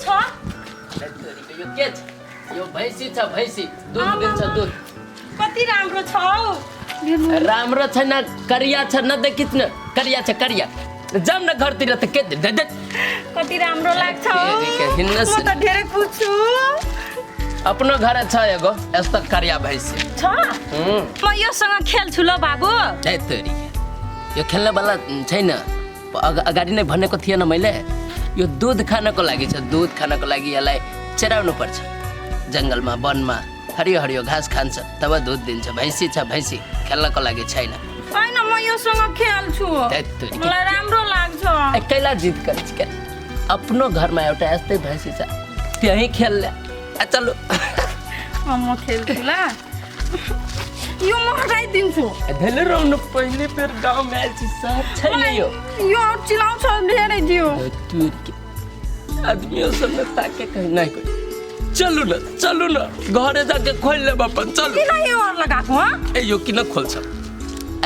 छ यो के छ यो भैँसी छ भैँसी दूध दिन्छ दूध कति राम्रो छ हौ राम्रो छैन करिया छ नदेखिस् न करिया छ करिया जाम न घरतिर त के दे कति राम्रो लाग्छ हौ हिँड्न म त धेरै खुस छु आफ्नो घर छ एगो यस्तो करिया भैँसी छ म योसँग खेल्छु ल बाबु ए तोरी यो खेल्ने वाला छैन अगाडि नै भनेको थिएन मैले यो दूध खानको लागि छ दूध खानको लागि यसलाई चराउनु पर्छ जङ्गलमा वनमा हरियो हरियो घाँस खान्छ तब दूध दिन्छ भैँसी छ भैँसी खेल्नको लागि छैन हैन म योसँग खेल्छु मलाई राम्रो लाग्छ एक्लै जिद गर्छ के आफ्नो घरमा एउटा यस्तै भैँसी छ त्यही खेल्ने चलो म खेल्छु ल यो म हटाइदिन्छु धेरै रहनु पहिले फेर गाउँमा आएपछि सहर छैन यो चिलाउँछ धेरै दियो आदमीसँग ताके कहीं नहीं कोई चलू न घरे जाके खोल ले बापा चलू किन यो और लगाएको ह ए यो किन खोल्छ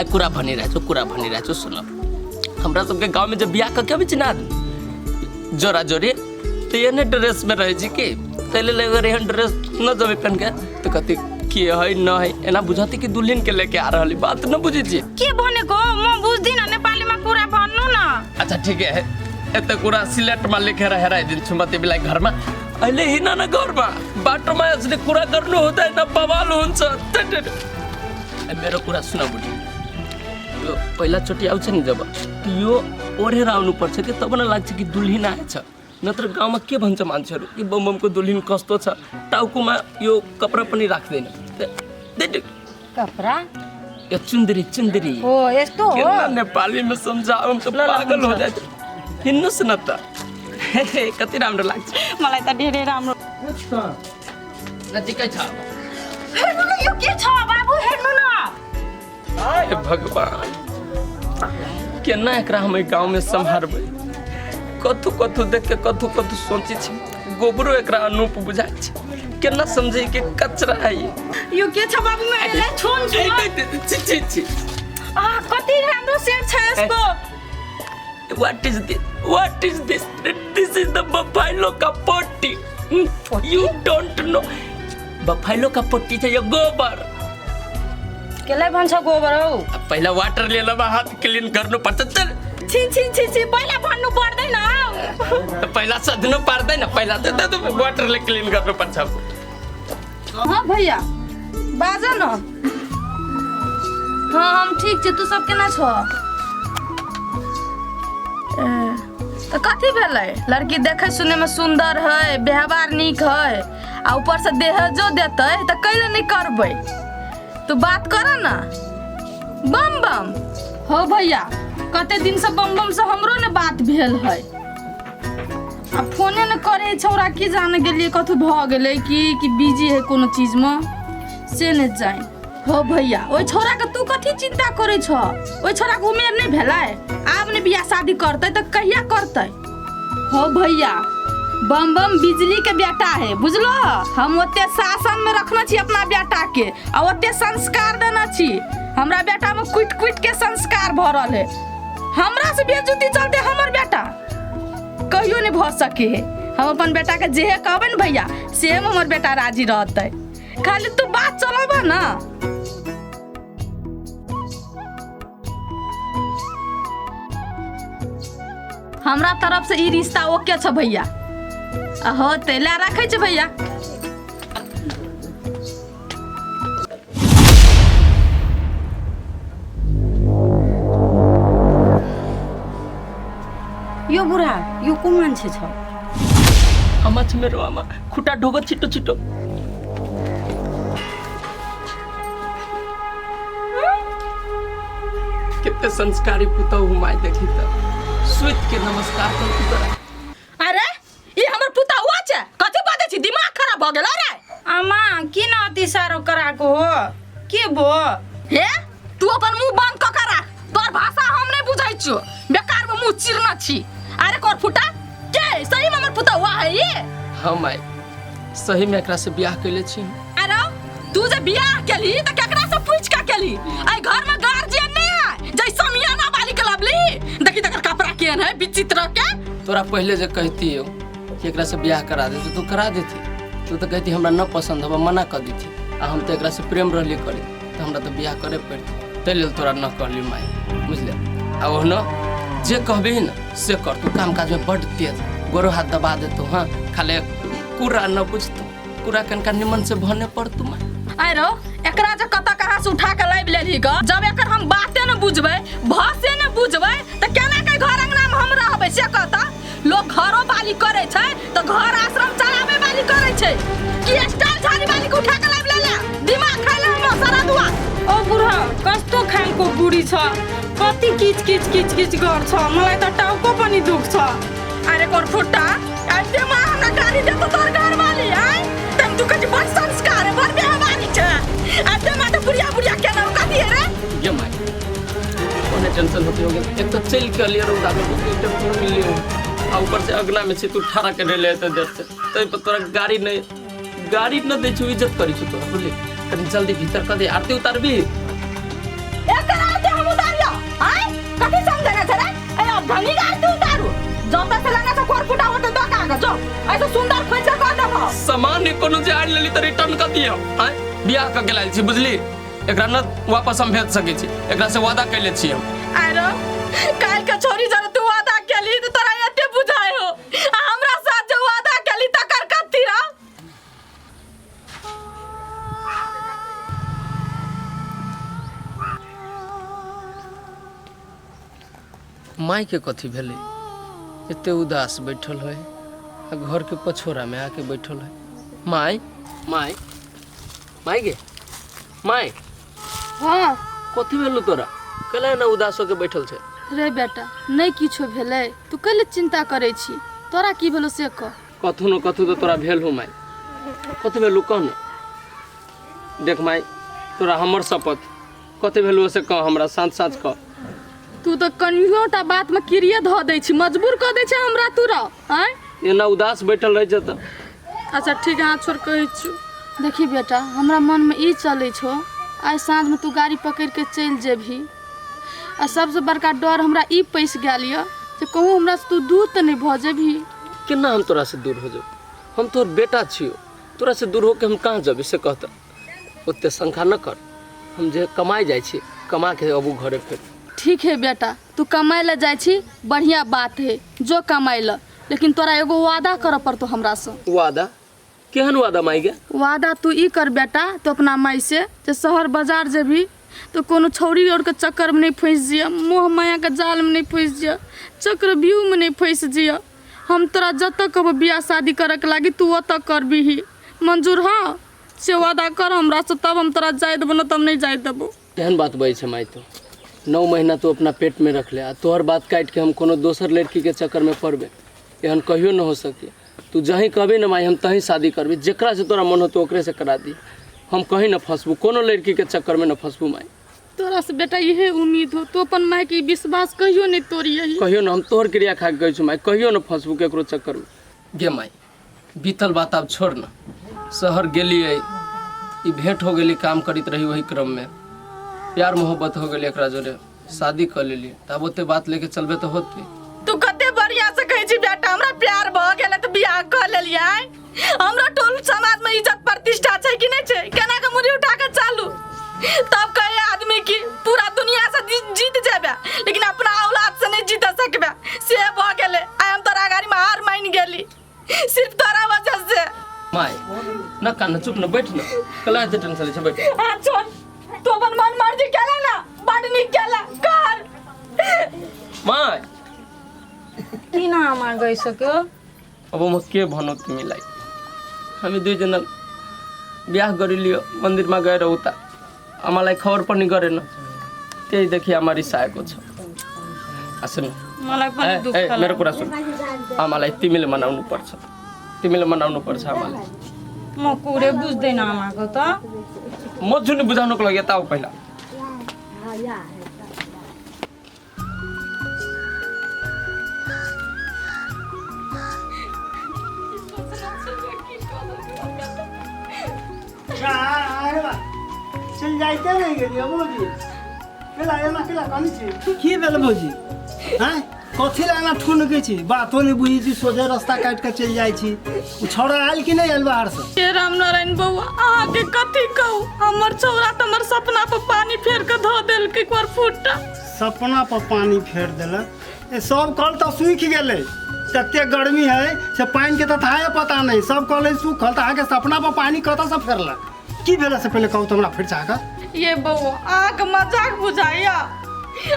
ए कुरा भनिरहेछु सुन हमरा सबके गांव में जब बियाह का क्या भी चिना जोरा जोरी तो ये ने ड्रेस में रहे जी के तेले लेगर एहन ड्रेस न जबे पहन के तो कति के है न है एना बुझाती कि दुल्हन के लेके आ रहली बात न बुझी छी के भनेको म बुझ्दिन नेपाली में पूरा भन्नु न अच्छा ठीक है एते कुरा सिलेट में लेखेर हेराइदिन्छु म तिमीलाई घरमा अहिले हिँड न घरमा बाटोमा यसले कुरा गर्नु हुँदैन बवाल हुन्छ मेरो कुरा सुन बुढी यो पहिलाचोटि आउँछ नि जब यो ओढेर आउनुपर्छ कि तब न लाग्छ कि दुल्हिन आएछ नत्र गाउँमा के भन्छ मान्छेहरू कि बमबमको दुल्हिन कस्तो छ टाउकोमा यो कपडा पनि राख्दैन कपडा यो चुन्दरी हो यस्तो हो नेपाली में समझाऊ हम तो पागल हो जाते हिँड्नुस् न त कति राम्रो लाग्छ मलाई त धेरै राम्रो नजिकै छ हेर्नु न यो के छ बाबु हेर्नु न हे भगवान केना एकरा हम गांव में संभारबै कथु देख के कथु सोची छी गोबरो एकरा अनूप बुझाय छै केना समझे के कचरा है यो के छ बाबु मैले छोन छी कति राम्रो सेट छ यसको What is this? This is the buffalo का पोटी You don't know buffalo का पोटी छ यो गोबर केलाई भन्छ गोबर हौ पहिला वाटर ले लब हात क्लीन गर्नु पर्छ चल छी पहिला भन्नु पर्दैन हौ पहिला सधनु पर्दैन पहिला त वाटर ले क्लीन गर्नु पर्छ हां भैया बाजा न हां हम ठीक छ तू सब केना छ तो कथी भेलै लड़की देखे सुने में सुंदर है व्यवहार नीक है आ ऊपर से दहेजो देते तो कैले नहीं करबै तू बात कर ना बम बम हो भैया कते दिन से बम बम से हमरो ने बात भेल है आ फोने न करे छौरा की जाने गेलिए कथु भ गेलै कि बिजी है कोनो चीज में से ने जाय हो भैया ओइ छोरा के तू कथी चिंता करे छ ओइ छोरा के उमेर नहीं भेलै आब ने बियाह शादी करते तो कहिया करते हो भैया बम बम बिजली के बेटा है बुझलो हम ओते शासन में रखना छी अपना बेटा के आ ओते संस्कार देना छी हमरा बेटा में कुट के संस्कार भरल है हमरा से बेइज्जती चलते हमर बेटा कहियो नहीं भ सके है हम अपन बेटा के जे कहबे न भैया से हमर बेटा राजी रहते खाली तू बात चलाबा ना हमरा तरफ से ई रिश्ता ओके छ भैया हो तेला रखे छ भैया यो बुढा यो को मान्छे छ आमा छ मेरो आमा खुट्टा ढोग छिटो कितने संस्कारी पुता हूँ माय देखी त स्वीट के नमस्कार करती तोरा अरे ई हमर पुता हुआ छ कथि बाते छी दिमाग खराब भ गेल रे आमा किन अति सारो कराको हो के भो हे तू अपन मुंह बंद क के राख तोर भाषा हम नहीं बुझै छियो बेकार में मुंह चिरना छी अरे कोर फुटा के सही में हमर पुता हुआ है ये हाँ माय सही में एकरा से बियाह कैले छी अरे तू जे बियाह केली त केकरा से पूछ के केली आई घर में गार्जियन नहीं है जै समियाना वाली के लबली देखी तकर कपड़ा केन है विचित्र के तोरा पहले जे कहती हो कि एकरा से ब्याह करा देती तो करा देती। तू तो कहती हमरा न पसंद हवा मना कर देती। आ हम तो एकरा से प्रेम रहली करी तो हमरा तो ब्याह करे पड़ती। तै लेल तोरा न कहली माई, बुझले। आ ओह न जे कहबी न से कर। तू काम काज में बड़ तेज, गोरो हाथ दबा देतो। हाँ खाले कुरा न बुझतो, कुरा कनका निमन से भने पड़तू माई। आरो एकरा जे कत कहां से उठा के लाइब लेली ग, जब एकर हम बाते न बुझबै, भाषे न बुझबै त केना के घर अंगना में हम रहबै से कहता। लोग घरो बाली करे छै त घर आश्रम चलावे बाली करे छै कि स्टाइल झाड़ी बाली को उठा के लाइब लेला। दिमाग खाइले हम सारा दुआ। ओ बुढ़ा कस्तो खानको बुढी छ, कति किच किच किच किच गर्छ। मलाई त टाउको पनि दुख्छ। अरे कोर फुट्टा आते मा हमरा गाड़ी दे तो तोर घर वाली आइ तम तू कति बड़ संस्कार है, बड़ बेहवानी छ। आते मा त बुढ़िया बुढ़िया केना कथि है रे? ये माई कोने टेंशन होती होगी। एक तो चल के लिए रोड आगे तो टेंशन मिल लियो। आ ऊपर से अगना में से तू ठारा के ले तो देते तो तोरा गाड़ी न दे छु, इज्जत करी छु तोरा बोले। कनी जल्दी भीतर कर दे, आरती उतार भी। एक आरती हम उतारियो आइ कथि समझना छ रे? ए अब धनी आरती उतारू जब से लाना से कोर फुटा होत दो कागज जो ऐसे सुंदर खोज कर दबो। सामान कोनो जे आइ लेली त रिटर्न कर दियो। आइ बियाह क गेलाइल छी बुझली। एकरा न वापस हम भेज सकै छी, एकरा से वादा कैले छी हम। आरो काल के छोरी जरा तू वादा केली त तोरा एते बुझाय हो। हमरा साथ जो वादा केली त कर कथि रा? माई के कथी भेलै? एते उदास बैठल है, घर के पछोरा में आके बैठल है। माई माई माई गे माई। हां कथी भेलु तोरा? कले ना उदास होके बैठल छे? रे बेटा नहीं किछो भेलै, तू कले चिंता करे छी। तोरा की भेलो से कह। कथु न कथु तो तोरा भेल हो माई। कथी भेलु कह न। देख माई तोरा हमर शपथ कथी भेलु से कह, हमरा साथ साथ कह। तू तो कनियोटा बात में क्रिया ध दै छी, मजबूर क दै छी हमरा तोरा। हैं एना उदास बैठल रह जत। अच्छा ठीक है, हाथ छोड़ कहै छी। देखी बेटा हमरा मन में ई चलै छो आज साँझ में तू गाड़ी पकड़ के चल जेबही। आ सबसे बड़का डर हमरा ई पैस गेल य जे कहूँ हमरा से तू दूर त नहीं भ जेबही। केना हम तोरा से दूर हो जाब? हम तोर बेटा छियो, तोरा से दूर होके हम कहाँ जाबे से कहता। ओते शंका न कर, हम जे कमाई जाय छी कमा के अबू घरे फिर। ठीक है बेटा तू कमाई ला जाय छी, बढ़िया बात है, जो कमाई ला। लेकिन तोरा एगो वादा कर पड़तो हमरा से। वादा? केहन वादा माई गे? वादा तू ई कर बेटा तो अपना माई से जे शहर बाजार जेबी तो कोनो छौरी और के चक्कर में नहीं फंस जिया, मोह माया के जाल में नहीं फंस जिया, चक्रव्यूह में नहीं फंस जिया। हम तोरा जत कब बियाह शादी करे के लागी तू ओत करबी ही। मंजूर हाँ से वादा कर हमरा से, तब हम तोरा जाय देबो, न तब नहीं जाय देबो। केहन बात बई छे माई? तो 9 महीना तो अपना पेट में रख ले आ तोहर बात काट के हम कोनो दोसर लड़की के चक्कर में पड़बे, एहन कहियो न हो सके। तू जहीं कहबी न माई हम तहीं शादी करबी, जेकरा से तोरा मन हो तो ओकरे से करा दी। हम कहीं न फंसबू, कोनो लड़की के चक्कर में न फंसबू माई। तोरा से बेटा यही उम्मीद हो, तो अपन माई के विश्वास कहियो नहीं तोरी यही। कहियो न हम तोहर क्रिया खा के कहै छु माई, कहियो न फंसबू केकरो चक्कर में। गे माई बीतल बात अब छोड़ न। शहर गेलिए, ई भेंट हो गेली, काम करित रही, वही क्रम में प्यार मोहब्बत हो गेली, एकरा जोरे शादी कर लेली। तब ओते बात लेके चलबे तो होते। तू कते बढ़िया से कहै छी बेटा हमरा प्यार भ गेलै त बियाह कर लेलियै। हमरा टोल समाज में इज्जत प्रतिष्ठा छै कि नहीं छै? केना के मुड़ी उठा के चालू तब कहे आदमी की पूरा दुनिया से जीत जेबे, लेकिन अपना औलाद से नहीं जीत सकबे। से भ गेलै। आई हम तोरा गाड़ी में हार मान गेली सिर्फ तोरा वजह से। माई न कान, चुप न बैठ न, कला जे टेंशन छै बैठ। हां छोड़, तू अपन मन मर्जी केला ना, बड़ नीक केला कर। माई किन आमा गइसक्यो? अब म के भनो तिमीलाई? हामी दुई जना बियाह गरिलियो, मन्दिर में गएर उता आमालाई खबर पनि गरेन, त्यही देखि आमा रिसाएको छ। आसन मलाई पनि दुःख लाग्यो। मेरो कुरा सुन, आमालाई तिमीले मनाउनु पर्छ, तिमीले मनाउनु पर्छ आमालाई। म कुरे बुझ्दैन आमाको त। म जुन बुझाउनको लागि यता आऊ पहिला। चल जाइते नहीं गेली भौजी। केला एना केला कानी छी? की भेल भौजी? हैं? कथी लाना ठुन के छी बातो नहीं बुझी छी सोझे रास्ता काट के चल जाई छी उ छोड़ा आयल कि नहीं आयल बाहर से हे रामनारायण बउआ अहाँ के कथी कहू हमर छौरा त हमर सपना पर पानी फेर के धो देल के एक बार फुटा सपना पर पानी फेर देलक ए सब कल तो सूख गेले तते गर्मी है से पानी के तो थाहे पता नहीं सब कल सूखल त आके सपना पर पानी कत से फेरलक की भेला से पहले कहू तो हमरा फिर चाहा ये बउआ अहाँ के मजाक बुझाइया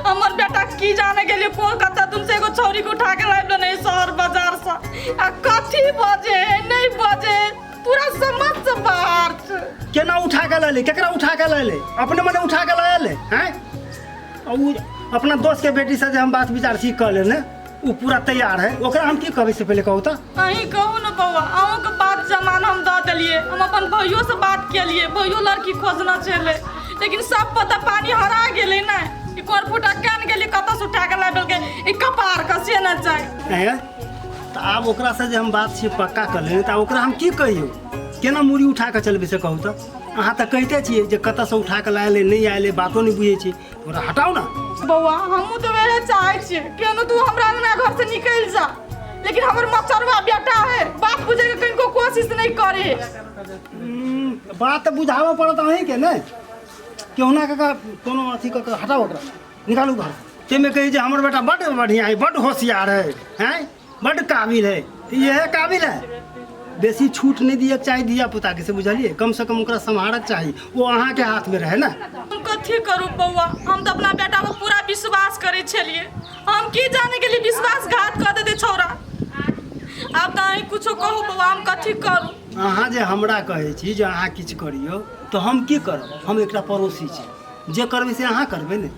हमर बेटा की जाने के लिए कौन कहता तुमसे एगो छौरी को उठा के लाइब नहीं शहर बाजार से आ कथी बजे नहीं बजे पूरा समझ से बाहर छै केना उठा के ले केकरा उठा के ले अपने मने उठा के ले हैं और अपना दोस्त के बेटी से जे हम बात विचार सी कर लेने वो पूरा तैयार है ओकरा हम की कहबे से पहले कहू तो अहीं कहू न बउआ अहूँ के बात जमान हम दऽ देलिए हम अपन भइयो से बात केलिए भइयो लड़की खोजना छले लेकिन सब पता पानी हरा गेले ना ई कोर फुटा कान गेली कत से उठा के लाबल के ई कपार कसे न जाय हैं तो आब ओकरा से जे हम बात छी पक्का कर लेने त ओकरा हम की कहियो केना मुड़ी उठा के चलबे से कहू तो अहाँ त कहते छिए जे कत से उठा के लायले नहीं आयले बातो नहीं बुझे छी ओकरा हटाओ ना बउआ हमहू तो वहे चाहे छी केनो तू हमरा अंगना घर से निकल जा लेकिन हमर मचरवा बेटा है बात बुझे के कनको कोशिश नहीं करे बात बुझावा पड़त अहीं के नहीं केहुना का कोनो अथी क हटाओ ओकरा निकालू घर ते में कही जे हमर बेटा बड़ बढ़िया है बड़ होशियार है हैं बड़ काबिल है तो ये है काबिल है बेसी छूट नहीं दिए चाहिए दिया पुता के से बुझलिए कम से कम ओकरा संभारक चाहिए वो अहाँ के हाथ में रहे ना हम कथी करू बउआ हम तो अपना बेटा पर पूरा विश्वास करे छलिए हम की जाने के लिए विश्वासघात कर देते छौरा आप तो अहीं कुछो कहू बउआ हम कथी करू अहाँ जे हमरा कहे छी जे अहाँ किछ करियो तो हम की करब हम एकटा पड़ोसी छी जे करबे से अहाँ करबे ने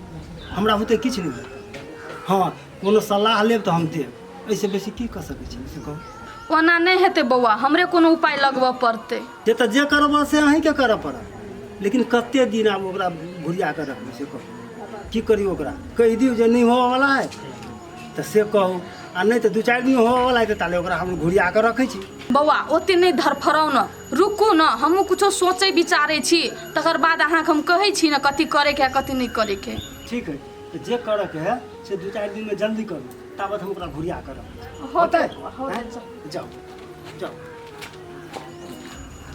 हमरा होते किछ नहीं भेल हाँ कोनो सलाह लेब तो हम देब ऐसे बेसी की कर सकै छी से कहू ओना नहीं हेते बउआ हमरे कोनो उपाय लगबऽ पड़ते जे करब से अहीं के करऽ पड़त लेकिन कते दिन आब ओकरा घुरिया के रखबै से कहू की करी ओकरा कहि दियौ जे नहीं होवऽ वाला है तो से कहू आ नहीं तो 2-4 दिन होवऽ वाला है तो ताले ओकरा हम घुरिया के रखै छी बउआ ओते नहीं धरफराउ न रुकू न हमहू कुछो सोचे विचारे छी तकर बाद अहाँ हम कहै छी न कथी करे के कथी नहीं करे के ठीक है तो जे करे के है से 2-4 दिन में जल्दी करू ताबत हम ओकरा घुरिया के रखबै होतै जाओ जाओ